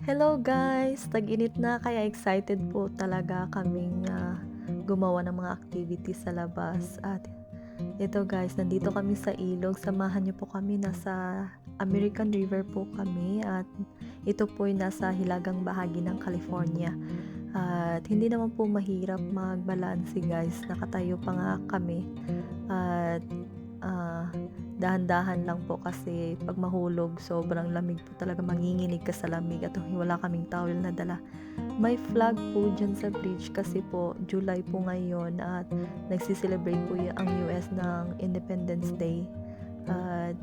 Hello guys! Tag-init na kaya excited po talaga kaming gumawa ng mga activities sa labas. At ito guys, nandito kami sa ilog. Samahan niyo po kami, nasa American River po kami. At ito po ay nasa hilagang bahagi ng California. At hindi naman po mahirap magbalanse guys. Nakatayo pa nga kami. At ah, dahan-dahan lang po kasi pag mahulog sobrang lamig po talaga, manginginig ka sa lamig at wala kaming towel na dala. May flag po dyan sa bridge kasi po July po ngayon at nagsiselebrate po ang US ng Independence Day. At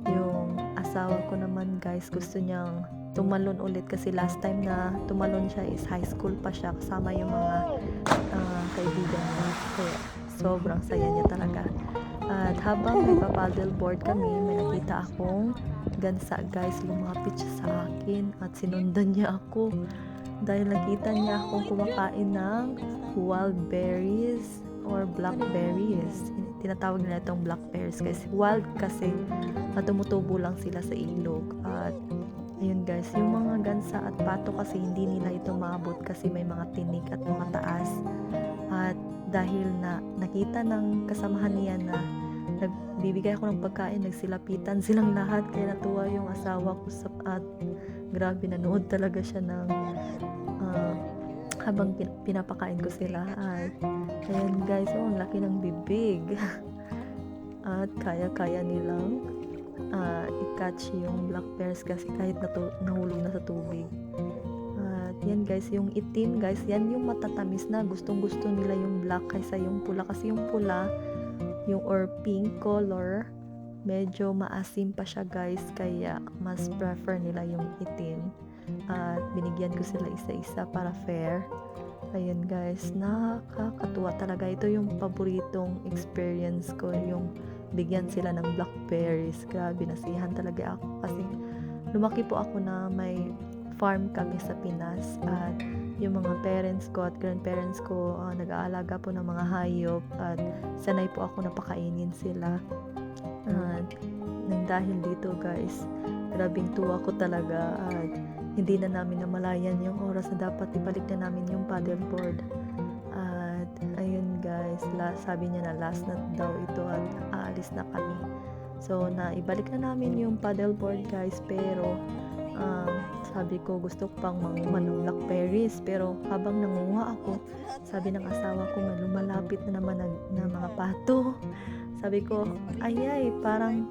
yung asawa ko naman guys, gusto niyang tumalon ulit kasi last time na tumalon siya is high school pa siya kasama yung mga kaibigan niya. Kaya sobrang saya niya talaga. At habang nagpa-paddleboard kami, may nakita akong gansa guys, lumapit siya sa akin at sinundan niya ako dahil nakita niya akong kumakain ng wild berries or blackberries. Tinatawag nila itong blackberries kasi wild kasi tumutubo lang sila sa ilog. At ayun guys, yung mga gansa at pato kasi hindi nila ito maabot kasi may mga tinik at mataas. At dahil na nakita ng kasamahan niya na nagbibigay ako ng pagkain, nagsilapitan silang lahat, kaya natuwa yung asawa ko at grabe, nanood talaga siya ng habang pinapakain ko sila. At ayan guys, ang laki ng bibig at kaya-kaya nilang i-catch yung black bears kasi kahit nahulog na sa tubig. Yan guys, yung itim guys, yan yung matatamis na gustong gusto nila yung black kaysa yung pula kasi yung pula, yung or pink color, medyo maasim pa siya guys, kaya mas prefer nila yung itim. At binigyan ko sila isa-isa para fair. Ayun guys, nakakatuwa talaga. Ito yung paboritong experience ko, yung bigyan sila ng blackberries. Grabe, nasihan talaga ako kasi lumaki po ako na may farm kami sa Pinas at yung mga parents ko at grandparents ko nag-aalaga po ng mga hayop at sanay po ako na pakainin sila. At nang dahil dito guys, grabing tuwa ko talaga at hindi na namin namalayan yung oras na dapat ibalik na namin yung paddleboard. At ayun guys, sabi niya na last na daw ito at aalis na kami. So naibalik na namin yung paddleboard guys, pero sabi ko gusto ko pang manguha ng blackberries, pero habang nangunguha ako, sabi ng asawa ko nga lumalapit na naman na mga pato. Sabi ko, ayay, parang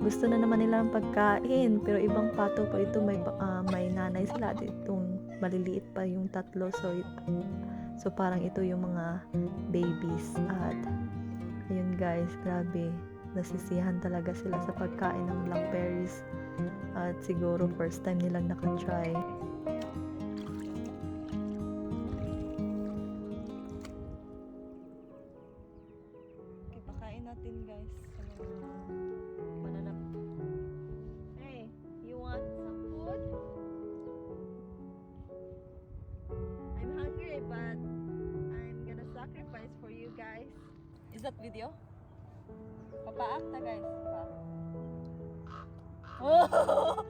gusto na naman nila ng pagkain, pero ibang pato pa ito, may nanay sila at itong maliliit pa yung tatlo, so parang ito yung mga babies. At ayun guys, grabe, nasisiyahan talaga sila sa pagkain ng blackberries at siguro first time nilang nakatry. Okay, pakain natin guys. Mananap. Hey, you want some food? I'm hungry but I'm gonna sacrifice for you guys. Is that video? Papaak na guys. Pa. Oh!